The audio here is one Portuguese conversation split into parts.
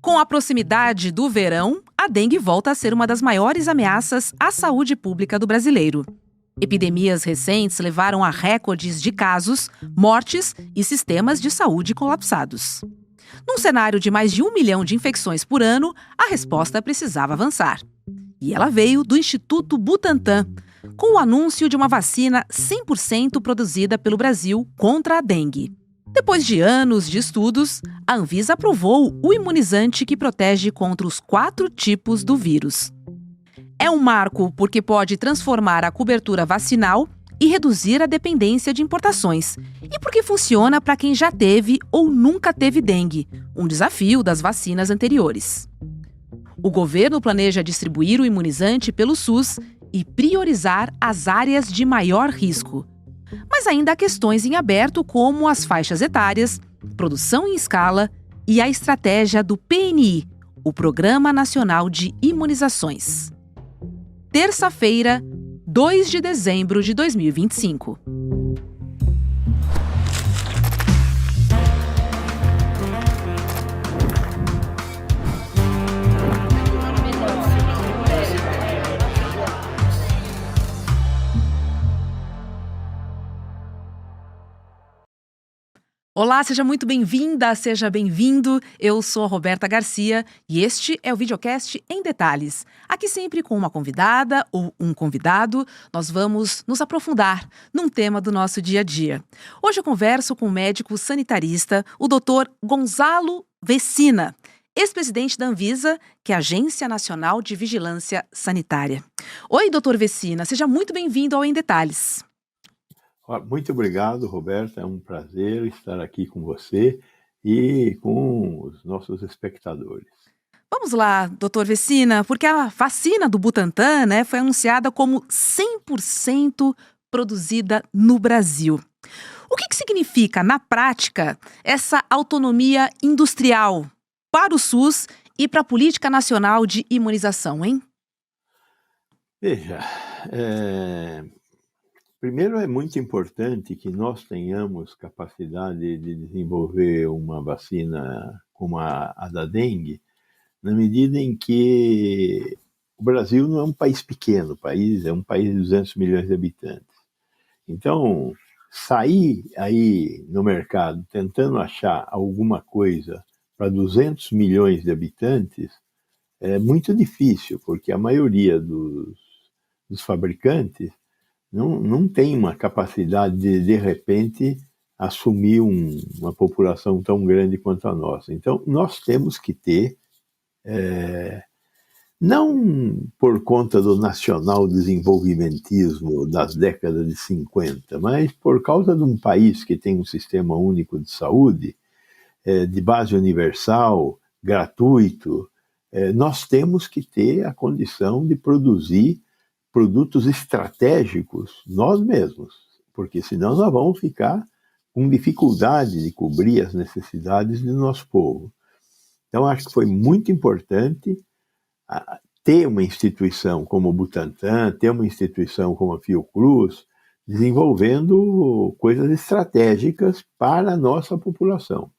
Com a proximidade do verão, a dengue volta a ser uma das maiores ameaças à saúde pública do brasileiro. Epidemias recentes levaram a recordes de casos, mortes e sistemas de saúde colapsados. Num cenário de mais de 1 milhão de infecções por ano, a resposta precisava avançar. E ela veio do Instituto Butantan, com o anúncio de uma vacina 100% produzida pelo Brasil contra a dengue. Depois de anos de estudos, a Anvisa aprovou o imunizante que protege contra os 4 tipos do vírus. É um marco porque pode transformar a cobertura vacinal e reduzir a dependência de importações. E porque funciona para quem já teve ou nunca teve dengue, um desafio das vacinas anteriores. O governo planeja distribuir o imunizante pelo SUS e priorizar as áreas de maior risco. Mas ainda há questões em aberto como as faixas etárias, produção em escala e a estratégia do PNI, o Programa Nacional de Imunizações. Terça-feira, 2 de dezembro de 2025. Olá, seja muito bem-vinda, seja bem-vindo. Eu sou a Roberta Garcia e este é o Videocast em Detalhes. Aqui sempre com uma convidada ou um convidado, nós vamos nos aprofundar num tema do nosso dia a dia. Hoje eu converso com o médico sanitarista, o Dr. Gonzalo Vecina, ex-presidente da Anvisa, que é a Agência Nacional de Vigilância Sanitária. Oi, Dr. Vecina, seja muito bem-vindo ao Em Detalhes. Muito obrigado, Roberta. É um prazer estar aqui com você e com os nossos espectadores. Vamos lá, doutor Vecina, porque a vacina do Butantan, foi anunciada como 100% produzida no Brasil. O que significa, na prática, essa autonomia industrial para o SUS e para a Política Nacional de Imunização, hein? Veja, primeiro é muito importante que nós tenhamos capacidade de desenvolver uma vacina como a da dengue, na medida em que o Brasil não é um país pequeno, é um país de 200 milhões de habitantes. Então, sair aí no mercado tentando achar alguma coisa para 200 milhões de habitantes é muito difícil, porque a maioria dos fabricantes não tem uma capacidade de repente, assumir uma população tão grande quanto a nossa. Então, nós temos que ter, não por conta do nacional desenvolvimentismo das décadas de 50, mas por causa de um país que tem um sistema único de saúde, de base universal, gratuito, nós temos que ter a condição de produzir produtos estratégicos nós mesmos, porque senão nós vamos ficar com dificuldade de cobrir as necessidades do nosso povo. Então, acho que foi muito importante ter uma instituição como o Butantan, ter uma instituição como a Fiocruz, desenvolvendo coisas estratégicas para a nossa população.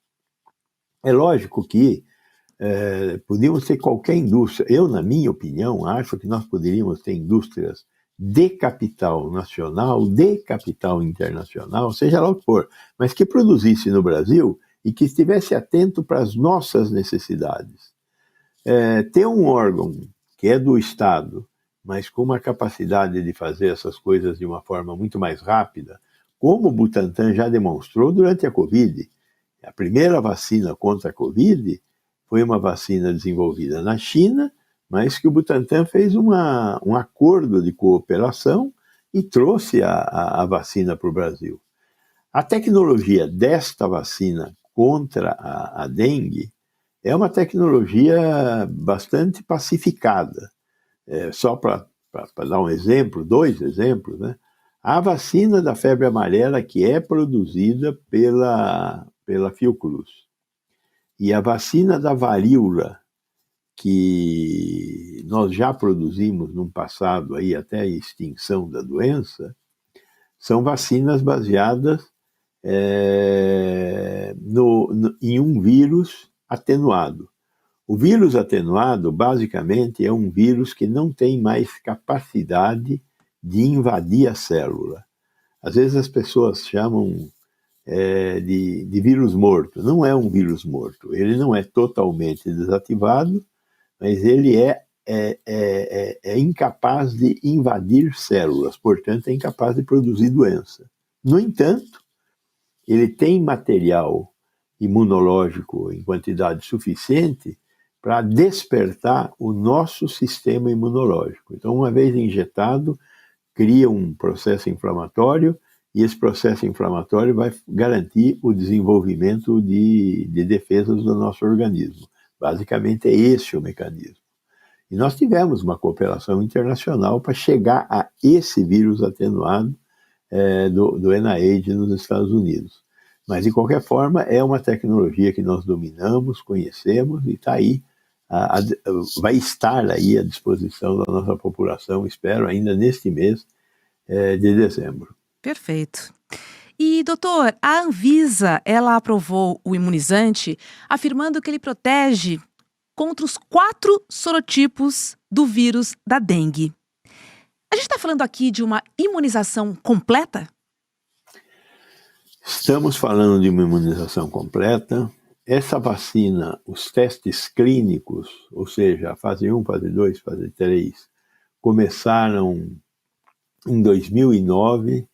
É lógico que podíamos ter qualquer indústria. Eu, na minha opinião, acho que nós poderíamos ter indústrias de capital nacional, de capital internacional, seja lá o que for, mas que produzisse no Brasil e que estivesse atento para as nossas necessidades. Ter um órgão que é do Estado, mas com uma capacidade de fazer essas coisas de uma forma muito mais rápida, como o Butantan já demonstrou durante a Covid. A primeira vacina contra a Covid foi uma vacina desenvolvida na China, mas que o Butantan fez um acordo de cooperação e trouxe a vacina para o Brasil. A tecnologia desta vacina contra a dengue é uma tecnologia bastante pacificada. Só para dar um exemplo, 2 exemplos, né? A vacina da febre amarela que é produzida pela Fiocruz e a vacina da varíola, que nós já produzimos no passado, aí até a extinção da doença, são vacinas baseadas em um vírus atenuado. O vírus atenuado, basicamente, é um vírus que não tem mais capacidade de invadir a célula. Às vezes as pessoas chamam de vírus morto. Não é um vírus morto. Ele não é totalmente desativado, mas ele é incapaz de invadir células, portanto, é incapaz de produzir doença. No entanto, ele tem material imunológico em quantidade suficiente para despertar o nosso sistema imunológico. Então, uma vez injetado, cria um processo inflamatório e esse processo inflamatório vai garantir o desenvolvimento de defesas do nosso organismo. Basicamente é esse o mecanismo. E nós tivemos uma cooperação internacional para chegar a esse vírus atenuado do NIH nos Estados Unidos. Mas, de qualquer forma, é uma tecnologia que nós dominamos, conhecemos e está aí, vai estar aí à disposição da nossa população, espero, ainda neste mês de dezembro. Perfeito. E, doutor, a Anvisa, ela aprovou o imunizante afirmando que ele protege contra os 4 sorotipos do vírus da dengue. A gente está falando aqui de uma imunização completa? Estamos falando de uma imunização completa. Essa vacina, os testes clínicos, ou seja, a fase 1, fase 2, fase 3, começaram em 2009.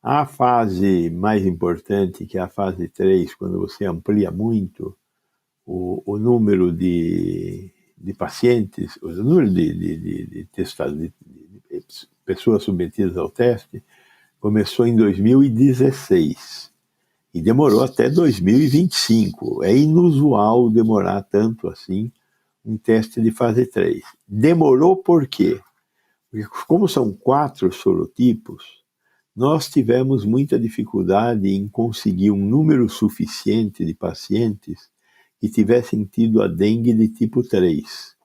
A fase mais importante, que é a fase 3, quando você amplia muito o número de pacientes, o número de pessoas submetidas ao teste, começou em 2016 e demorou até 2025. É inusual demorar tanto assim um teste de fase 3. Demorou por quê? Porque como são 4 sorotipos, nós tivemos muita dificuldade em conseguir um número suficiente de pacientes que tivessem tido a dengue de tipo 3.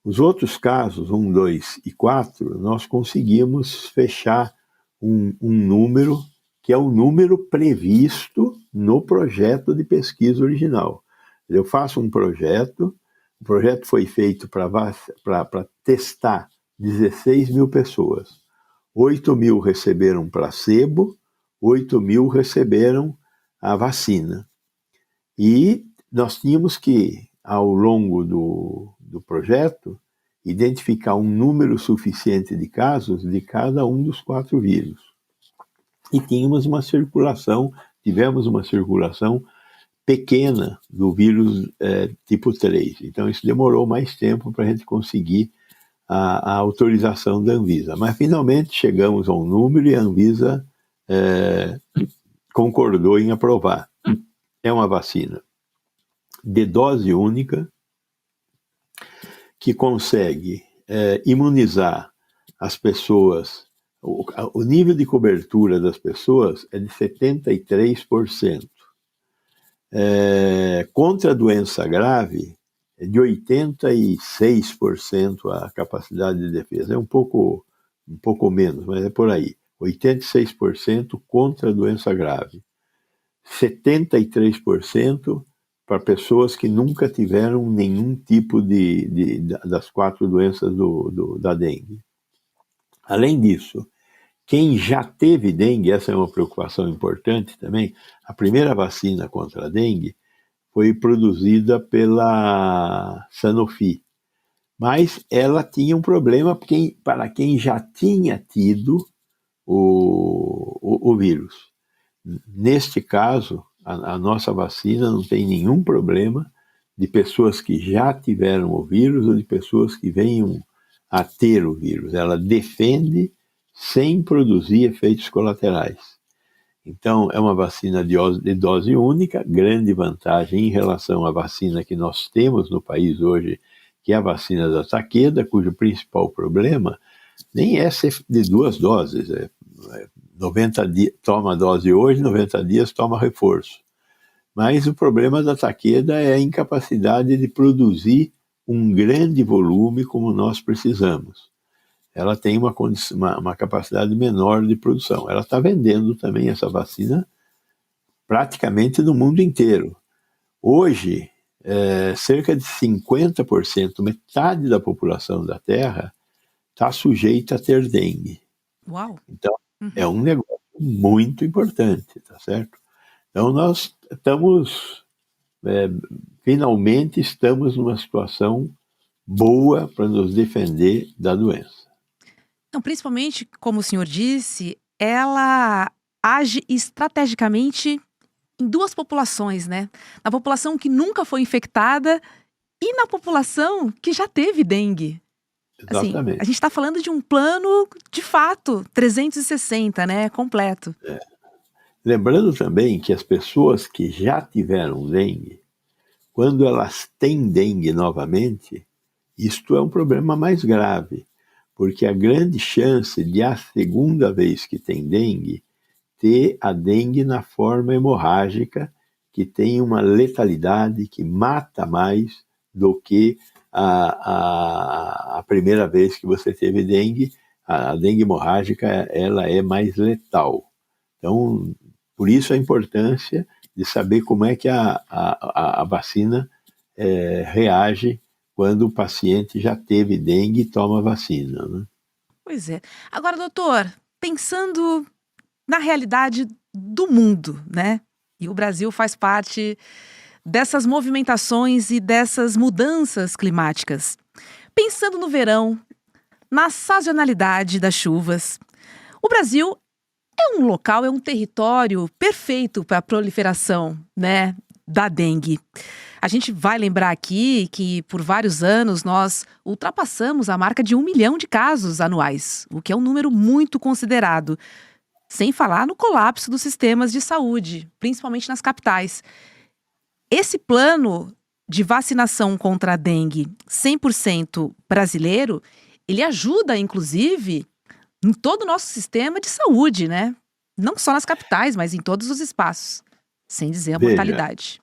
Os outros casos, 1, 2 e 4, nós conseguimos fechar um número que é o número previsto no projeto de pesquisa original. Eu faço um projeto, o projeto foi feito para testar 16 mil pessoas. 8 mil receberam placebo, 8 mil receberam a vacina. E nós tínhamos que, ao longo do projeto, identificar um número suficiente de casos de cada um dos 4 vírus. E tivemos uma circulação pequena do vírus tipo 3. Então, isso demorou mais tempo para a gente conseguir a autorização da Anvisa. Mas, finalmente, chegamos a um número e a Anvisa concordou em aprovar. É uma vacina de dose única que consegue imunizar as pessoas. O nível de cobertura das pessoas é de 73%. Contra a doença grave, é de 86% a capacidade de defesa. É um pouco menos, mas é por aí. 86% contra a doença grave. 73% para pessoas que nunca tiveram nenhum tipo das 4 doenças da dengue. Além disso, quem já teve dengue, essa é uma preocupação importante também, a primeira vacina contra a dengue foi produzida pela Sanofi, mas ela tinha um problema para quem já tinha tido o vírus. Neste caso, a nossa vacina não tem nenhum problema de pessoas que já tiveram o vírus ou de pessoas que venham a ter o vírus. Ela defende sem produzir efeitos colaterais. Então, é uma vacina de dose única, grande vantagem em relação à vacina que nós temos no país hoje, que é a vacina da Takeda, cujo principal problema nem é ser de 2 doses, 90 dias, toma a dose hoje, 90 dias toma reforço. Mas o problema da Takeda é a incapacidade de produzir um grande volume como nós precisamos. Ela tem uma capacidade menor de produção. Ela está vendendo também essa vacina praticamente no mundo inteiro. Hoje, cerca de 50%, metade da população da Terra, está sujeita a ter dengue. Uau! Então, é um negócio muito importante, tá certo? Então, nós finalmente estamos numa situação boa para nos defender da doença. Então, principalmente, como o senhor disse, ela age estrategicamente em duas populações, né? Na população que nunca foi infectada e na população que já teve dengue. Assim, Exatamente. a gente está falando de um plano, de fato, 360, né? Completo. Lembrando também que as pessoas que já tiveram dengue, quando elas têm dengue novamente, isto é um problema mais grave, porque a grande chance de a segunda vez que tem dengue, ter a dengue na forma hemorrágica, que tem uma letalidade que mata mais do que a primeira vez que você teve dengue. A dengue hemorrágica, ela é mais letal. Então, por isso a importância de saber como é que a vacina reage quando o paciente já teve dengue e toma vacina, né? Pois é. Agora, doutor, pensando na realidade do mundo, né? E o Brasil faz parte dessas movimentações e dessas mudanças climáticas. Pensando no verão, na sazonalidade das chuvas, o Brasil é um local, é um território perfeito para a proliferação, né, da dengue. A gente vai lembrar aqui que por vários anos nós ultrapassamos a marca de 1 milhão de casos anuais, o que é um número muito considerado. Sem falar no colapso dos sistemas de saúde, principalmente nas capitais. Esse plano de vacinação contra a dengue 100% brasileiro, ele ajuda, inclusive, em todo o nosso sistema de saúde, né? Não só nas capitais, mas em todos os espaços. Sem dizer a Veja, mortalidade.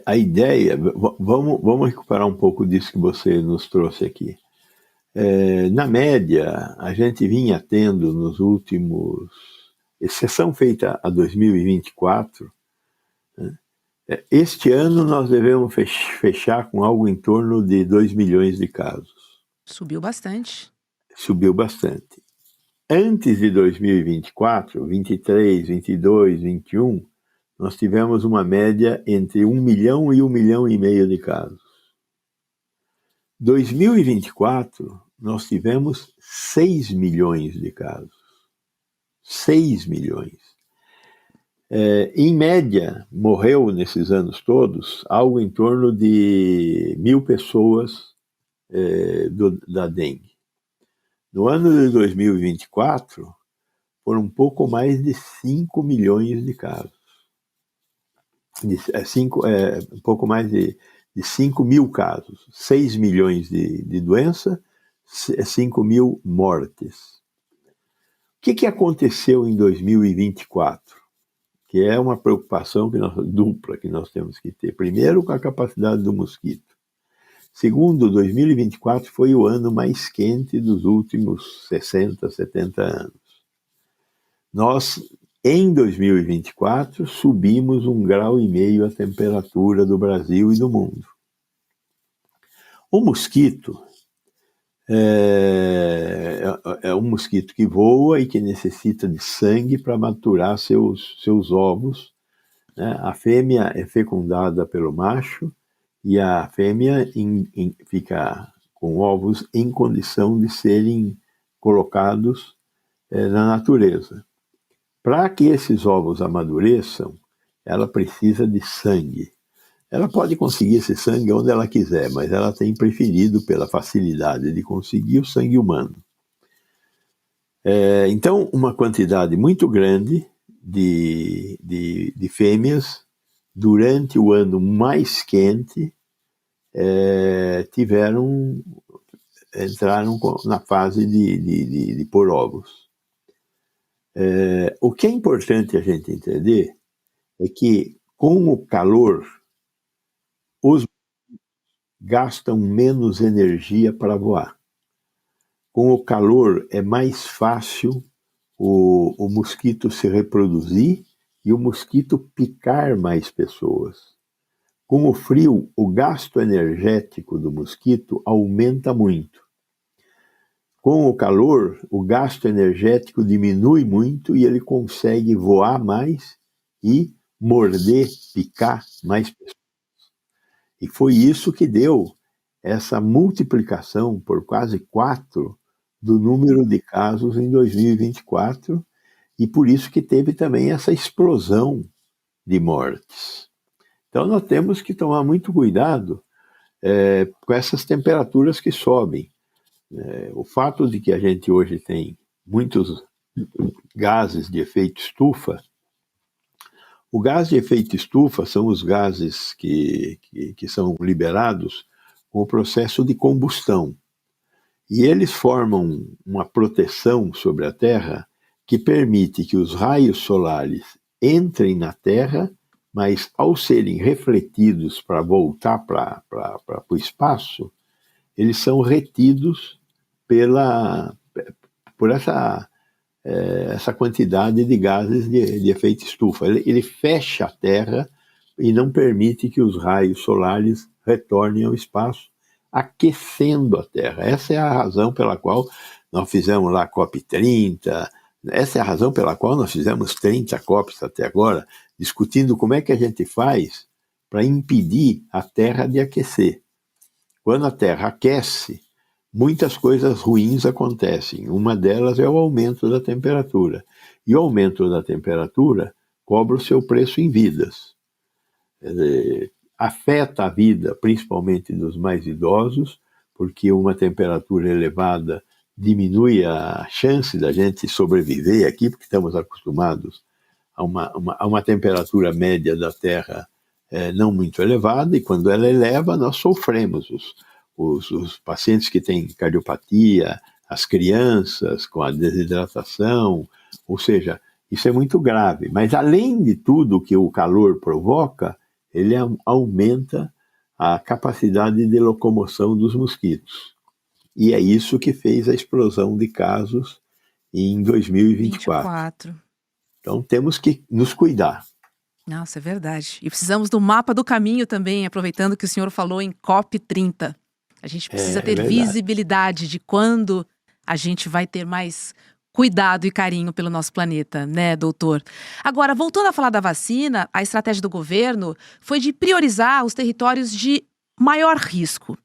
a ideia, vamos recuperar um pouco disso que você nos trouxe aqui. Na média, a gente vinha tendo nos últimos, exceção feita a 2024, né? Este ano nós devemos fechar com algo em torno de 2 milhões de casos. Subiu bastante. Subiu bastante. Antes de 2024, 23, 22, 21, nós tivemos uma média entre 1 milhão e 1 milhão e meio de casos. 2024, nós tivemos 6 milhões de casos. 6 milhões. Em média, morreu nesses anos todos algo em torno de 1.000 pessoas da dengue. No ano de 2024, foram um pouco mais de 5 milhões de casos. Um pouco mais de 5 mil casos. 6 milhões de doença, 5 mil mortes. O que aconteceu em 2024? Que é uma preocupação dupla que nós temos que ter. Primeiro, com a capacidade do mosquito. Segundo, 2024 foi o ano mais quente dos últimos 60, 70 anos. Nós, em 2024, subimos 1,5 graus a temperatura do Brasil e do mundo. O mosquito é um mosquito que voa e que necessita de sangue para maturar seus ovos, né? A fêmea é fecundada pelo macho e a fêmea fica com ovos em condição de serem colocados na natureza. Para que esses ovos amadureçam, ela precisa de sangue. Ela pode conseguir esse sangue onde ela quiser, mas ela tem preferido, pela facilidade de conseguir, o sangue humano. Então, uma quantidade muito grande de fêmeas, durante o ano mais quente, entraram na fase de pôr ovos. O que é importante a gente entender é que, com o calor, os gastam menos energia para voar. Com o calor é mais fácil o mosquito se reproduzir e o mosquito picar mais pessoas. Com o frio, o gasto energético do mosquito aumenta muito. Com o calor, o gasto energético diminui muito e ele consegue voar mais e morder, picar mais pessoas. E foi isso que deu essa multiplicação por quase 4 do número de casos em 2024, e por isso que teve também essa explosão de mortes. Então nós temos que tomar muito cuidado com essas temperaturas que sobem. O fato de que a gente hoje tem muitos gases de efeito estufa, o gás de efeito estufa são os gases que são liberados com o processo de combustão. E eles formam uma proteção sobre a Terra que permite que os raios solares entrem na Terra, mas ao serem refletidos para voltar para o espaço, eles são retidos por essa quantidade de gases de efeito estufa. Ele fecha a Terra e não permite que os raios solares retornem ao espaço, aquecendo a Terra. Essa é a razão pela qual nós fizemos lá a COP30, essa é a razão pela qual nós fizemos 30 COPs até agora, discutindo como é que a gente faz para impedir a Terra de aquecer. Quando a Terra aquece, muitas coisas ruins acontecem. Uma delas é o aumento da temperatura. E o aumento da temperatura cobra o seu preço em vidas. Afeta a vida, principalmente dos mais idosos, porque uma temperatura elevada diminui a chance da gente sobreviver aqui, porque estamos acostumados a uma temperatura média da Terra não muito elevada, e quando ela eleva, nós sofremos. Os pacientes que têm cardiopatia, as crianças com a desidratação, ou seja, isso é muito grave. Mas além de tudo que o calor provoca, ele aumenta a capacidade de locomoção dos mosquitos. E é isso que fez a explosão de casos em 2024. Então temos que nos cuidar. Nossa, é verdade. E precisamos do mapa do caminho também, aproveitando que o senhor falou em COP30. A gente precisa ter visibilidade de quando a gente vai ter mais cuidado e carinho pelo nosso planeta, né, doutor? Agora, voltando a falar da vacina, a estratégia do governo foi de priorizar os territórios de maior risco.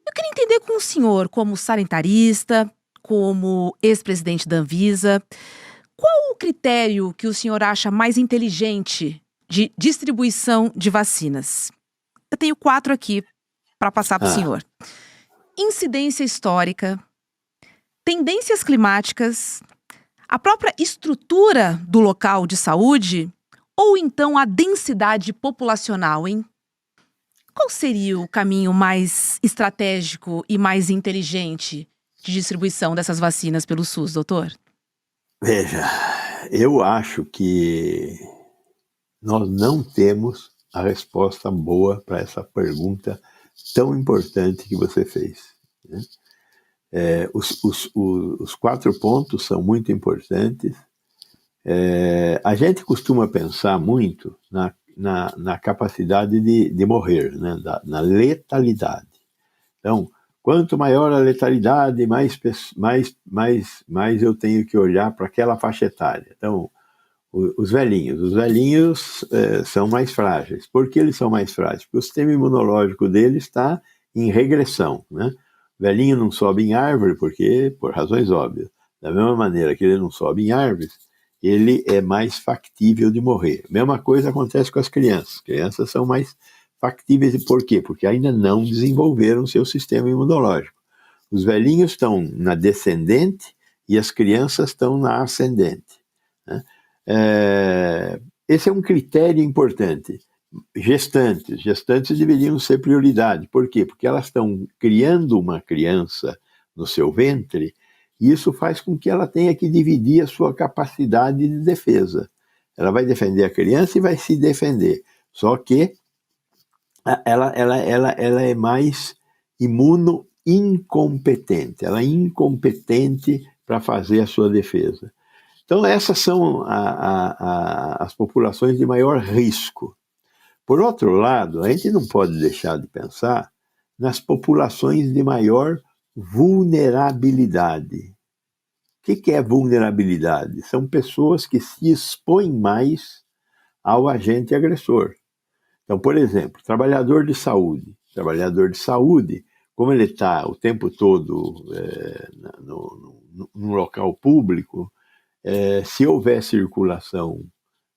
Eu queria entender com o senhor, como sanitarista, como ex-presidente da Anvisa, qual o critério que o senhor acha mais inteligente de distribuição de vacinas? Eu tenho 4 aqui para passar para o senhor. Incidência histórica, tendências climáticas, a própria estrutura do local de saúde ou então a densidade populacional, hein? Qual seria o caminho mais estratégico e mais inteligente de distribuição dessas vacinas pelo SUS, doutor? Veja, eu acho que nós não temos a resposta boa para essa pergunta tão importante que você fez, né? Os 4 pontos são muito importantes. A gente costuma pensar muito na capacidade de morrer, né? Na letalidade. Então, quanto maior a letalidade, mais eu tenho que olhar para aquela faixa etária. Então, os velhinhos são mais frágeis. Por que eles são mais frágeis? Porque o sistema imunológico deles está em regressão, né? O velhinho não sobe em árvore por razões óbvias. Da mesma maneira que ele não sobe em árvores, ele é mais factível de morrer. A mesma coisa acontece com as crianças. As crianças são mais factíveis. E por quê? Porque ainda não desenvolveram seu sistema imunológico. Os velhinhos estão na descendente e as crianças estão na ascendente, né? Esse é um critério importante. Gestantes deveriam ser prioridade. Por quê? Porque elas estão criando uma criança no seu ventre, e isso faz com que ela tenha que dividir a sua capacidade de defesa. Ela vai defender a criança e vai se defender. Só que ela é mais imunoincompetente. Ela é incompetente para fazer a sua defesa. Então, essas são as populações de maior risco. Por outro lado, a gente não pode deixar de pensar nas populações de maior vulnerabilidade. O que é vulnerabilidade? São pessoas que se expõem mais ao agente agressor. Então, por exemplo, trabalhador de saúde. Trabalhador de saúde, como ele está o tempo todo num local público, se houver circulação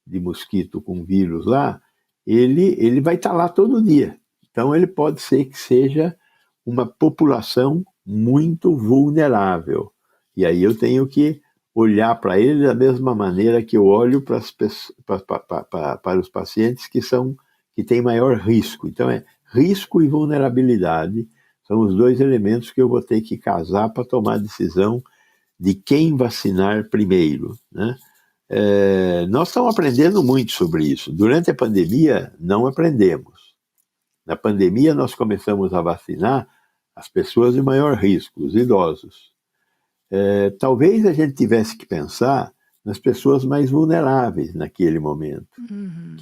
de mosquito com vírus lá, ele vai estar lá todo dia. Então, ele pode ser que seja uma população muito vulnerável. E aí eu tenho que olhar para ele da mesma maneira que eu olho para os pacientes que têm maior risco. Então, risco e vulnerabilidade são os dois elementos que eu vou ter que casar para tomar a decisão de quem vacinar primeiro, né? Nós estamos aprendendo muito sobre isso. Durante a pandemia, não aprendemos. Na pandemia, nós começamos a vacinar as pessoas de maior risco, os idosos. Talvez a gente tivesse que pensar nas pessoas mais vulneráveis naquele momento. Uhum.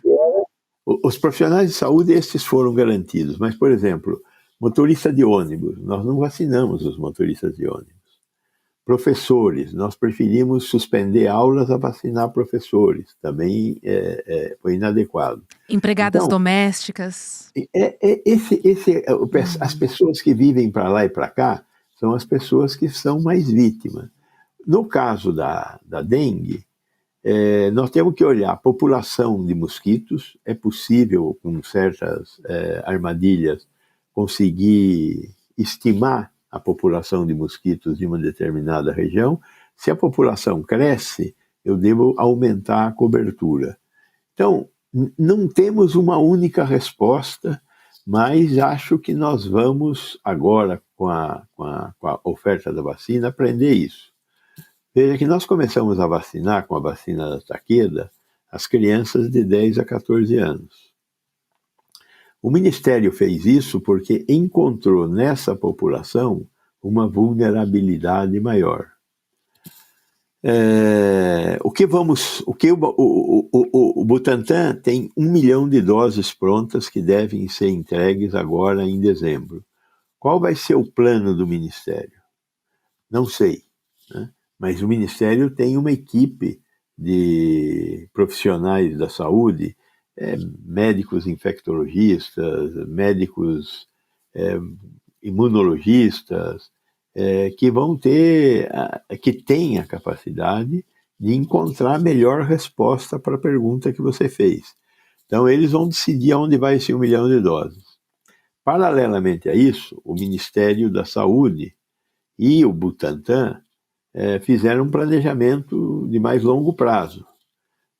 Os profissionais de saúde, esses foram garantidos, mas, por exemplo, motorista de ônibus, nós não vacinamos os motoristas de ônibus. Professores, nós preferimos suspender aulas a vacinar professores, também foi inadequado. Empregadas domésticas. As pessoas que vivem para lá e para cá são as pessoas que são mais vítimas. No caso da dengue, nós temos que olhar a população de mosquitos. É possível, com certas armadilhas, conseguir estimar a população de mosquitos de uma determinada região. Se a população cresce, eu devo aumentar a cobertura. Então, não temos uma única resposta, mas acho que nós vamos agora, com a oferta da vacina, aprender isso. Veja que nós começamos a vacinar com a vacina da Takeda as crianças de 10 a 14 anos. O Ministério fez isso porque encontrou nessa população uma vulnerabilidade maior. O Butantan tem 1 milhão de doses prontas que devem ser entregues agora em dezembro. Qual vai ser o plano do Ministério? Não sei, né? Mas o Ministério tem uma equipe de profissionais da saúde, médicos infectologistas, médicos imunologistas, que têm a capacidade de encontrar a melhor resposta para a pergunta que você fez. Então, eles vão decidir aonde vai esse 1 milhão de doses. Paralelamente a isso, o Ministério da Saúde e o Butantan fizeram um planejamento de mais longo prazo.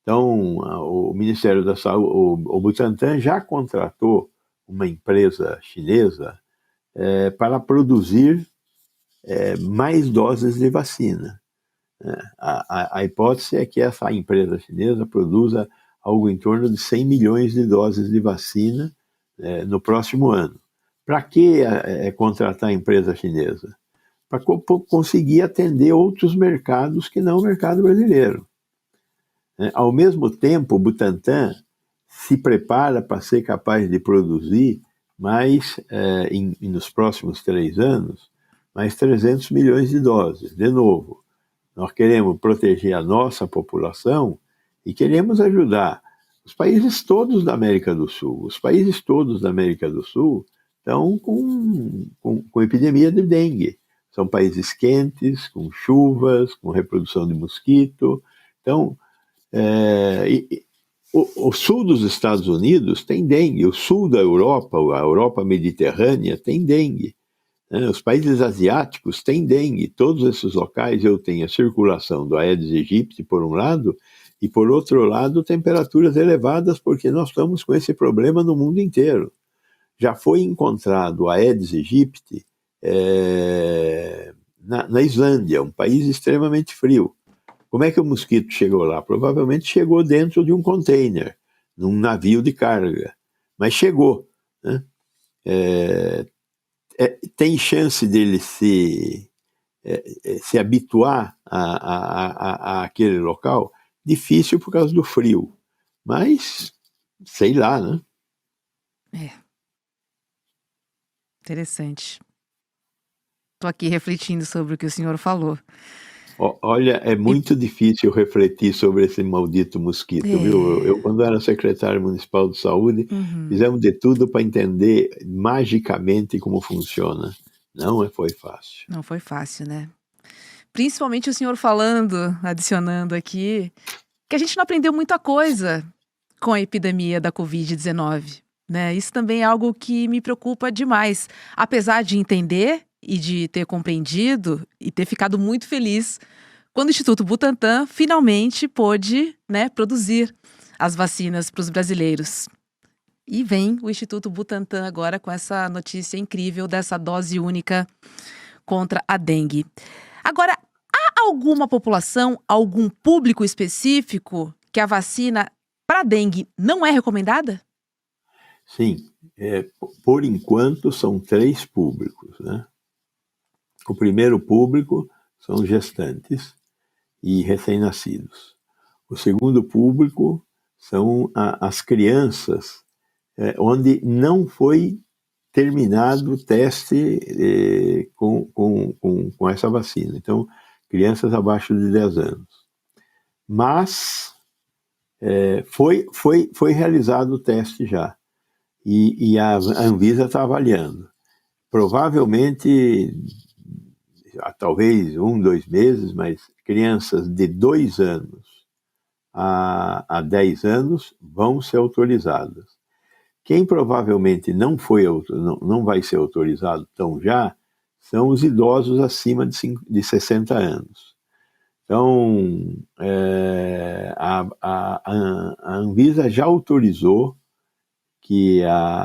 Então, o Ministério da Saúde, o Butantan já contratou uma empresa chinesa para produzir mais doses de vacina. A hipótese é que essa empresa chinesa produza algo em torno de 100 milhões de doses de vacina no próximo ano. Para que contratar a empresa chinesa? Para conseguir atender outros mercados que não o mercado brasileiro. Ao mesmo tempo, o Butantan se prepara para ser capaz de produzir nos próximos 3 anos, mais 300 milhões de doses. De novo, nós queremos proteger a nossa população e queremos ajudar os países todos da América do Sul. Os países todos da América do Sul estão com epidemia de dengue. São países quentes, com chuvas, com reprodução de mosquito. Então, o sul dos Estados Unidos tem dengue, o sul da Europa, a Europa mediterrânea, tem dengue. Os países asiáticos têm dengue. Todos esses locais eu tenho a circulação do Aedes aegypti, por um lado, e, por outro lado, temperaturas elevadas, porque nós estamos com esse problema no mundo inteiro. Já foi encontrado o Aedes aegypti na Islândia, um país extremamente frio. Como é que o mosquito chegou lá? Provavelmente chegou dentro de um container, num navio de carga, mas chegou, né? Tem chance dele se habituar a aquele local? Difícil por causa do frio, mas sei lá, né? É. Interessante. Estou aqui refletindo sobre o que o senhor falou. Olha, é muito difícil refletir sobre esse maldito mosquito, viu? Eu, quando era secretário municipal de saúde, fizemos de tudo para entender magicamente como funciona. Não foi fácil. Não foi fácil, né? Principalmente o senhor falando, adicionando aqui, que a gente não aprendeu muita coisa com a epidemia da Covid-19, né? Isso também é algo que me preocupa demais. Apesar de entender e de ter compreendido e ter ficado muito feliz quando o Instituto Butantan finalmente pôde, né, produzir as vacinas para os brasileiros. E vem o Instituto Butantan agora com essa notícia incrível dessa dose única contra a dengue. Agora, há alguma população, algum público específico que a vacina para a dengue não é recomendada? Sim, por enquanto são 3 públicos, né? O primeiro público são gestantes e recém-nascidos. O segundo público são as crianças, onde não foi terminado o teste com essa vacina. Então, crianças abaixo de 10 anos. Mas foi realizado o teste já. E a Anvisa está avaliando. Provavelmente, talvez 1, 2 meses, mas crianças de 2 anos a 10 anos vão ser autorizadas. Quem provavelmente não vai ser autorizado tão já são os idosos acima de 60 anos. Então, a Anvisa já autorizou que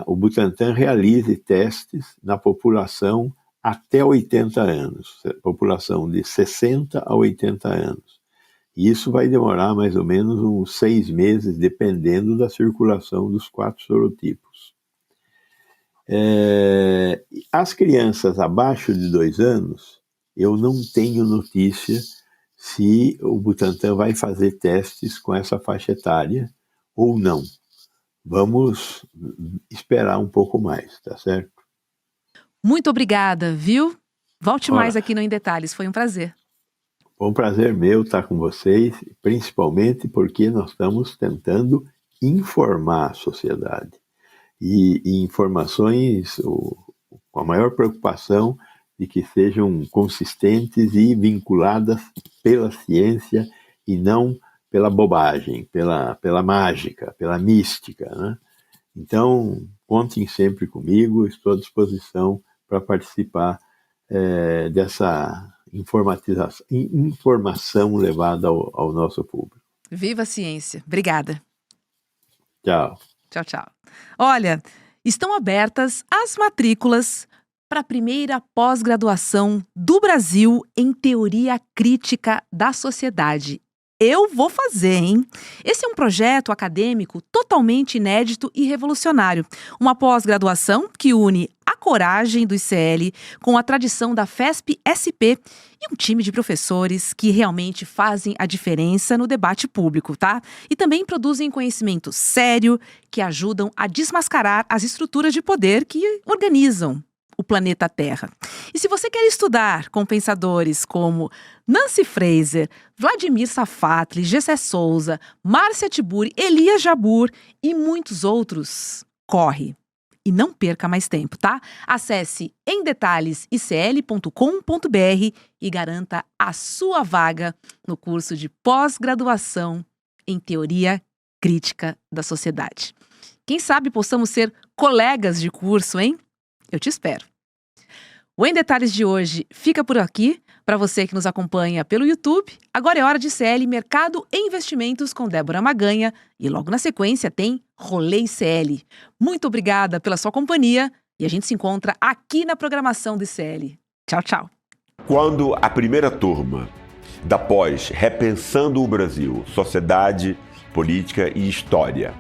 o Butantan realize testes na população até 80 anos, população de 60 a 80 anos. E isso vai demorar mais ou menos uns 6 meses, dependendo da circulação dos 4 sorotipos. As crianças abaixo de 2 anos, eu não tenho notícia se o Butantan vai fazer testes com essa faixa etária ou não. Vamos esperar um pouco mais, tá certo? Muito obrigada, viu? Volte mais aqui no Em Detalhes, foi um prazer. Foi um prazer meu estar com vocês, principalmente porque nós estamos tentando informar a sociedade. E informações com a maior preocupação de que sejam consistentes e vinculadas pela ciência e não pela bobagem, pela mágica, pela mística, né? Então, contem sempre comigo, estou à disposição para participar dessa informação levada ao nosso público. Viva a ciência. Obrigada. Tchau. Tchau, tchau. Olha, estão abertas as matrículas para a primeira pós-graduação do Brasil em Teoria Crítica da Sociedade. Eu vou fazer, hein? Esse é um projeto acadêmico totalmente inédito e revolucionário. Uma pós-graduação que une a coragem do ICL com a tradição da FESP-SP e um time de professores que realmente fazem a diferença no debate público, tá? E também produzem conhecimento sério que ajudam a desmascarar as estruturas de poder que organizam o planeta Terra. E se você quer estudar com pensadores como Nancy Fraser, Vladimir Safatli, Gessé Souza, Márcia Tiburi, Elias Jabbour e muitos outros, corre! E não perca mais tempo, tá? Acesse emdetalhesicl.com.br e garanta a sua vaga no curso de pós-graduação em Teoria Crítica da Sociedade. Quem sabe possamos ser colegas de curso, hein? Eu te espero. O Em Detalhes de hoje fica por aqui. Para você que nos acompanha pelo YouTube, agora é hora de ICL Mercado e Investimentos com Débora Maganha e logo na sequência tem Rolê ICL. Muito obrigada pela sua companhia e a gente se encontra aqui na programação do ICL. Tchau, tchau. Quando a primeira turma da pós Repensando o Brasil, Sociedade, Política e História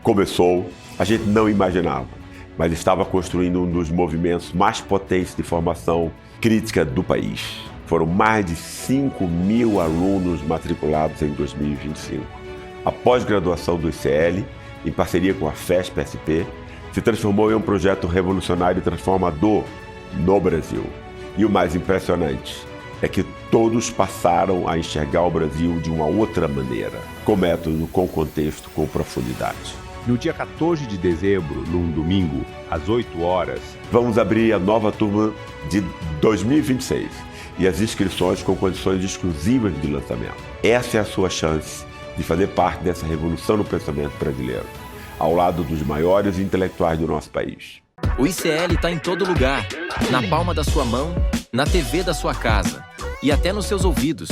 começou, a gente não imaginava, mas estava construindo um dos movimentos mais potentes de formação crítica do país. Foram mais de 5.000 alunos matriculados em 2025. A pós-graduação do ICL, em parceria com a FESP-SP, se transformou em um projeto revolucionário e transformador no Brasil. E o mais impressionante é que todos passaram a enxergar o Brasil de uma outra maneira, com método, com contexto, com profundidade. No dia 14 de dezembro, num domingo, às 8 horas, vamos abrir a nova turma de 2026 e as inscrições com condições exclusivas de lançamento. Essa é a sua chance de fazer parte dessa revolução no pensamento brasileiro, ao lado dos maiores intelectuais do nosso país. O ICL está em todo lugar, na palma da sua mão, na TV da sua casa e até nos seus ouvidos.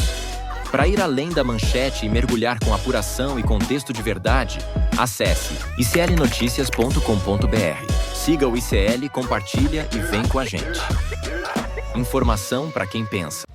Para ir além da manchete e mergulhar com apuração e contexto de verdade, acesse iclnoticias.com.br. Siga o ICL, compartilha e vem com a gente. Informação para quem pensa.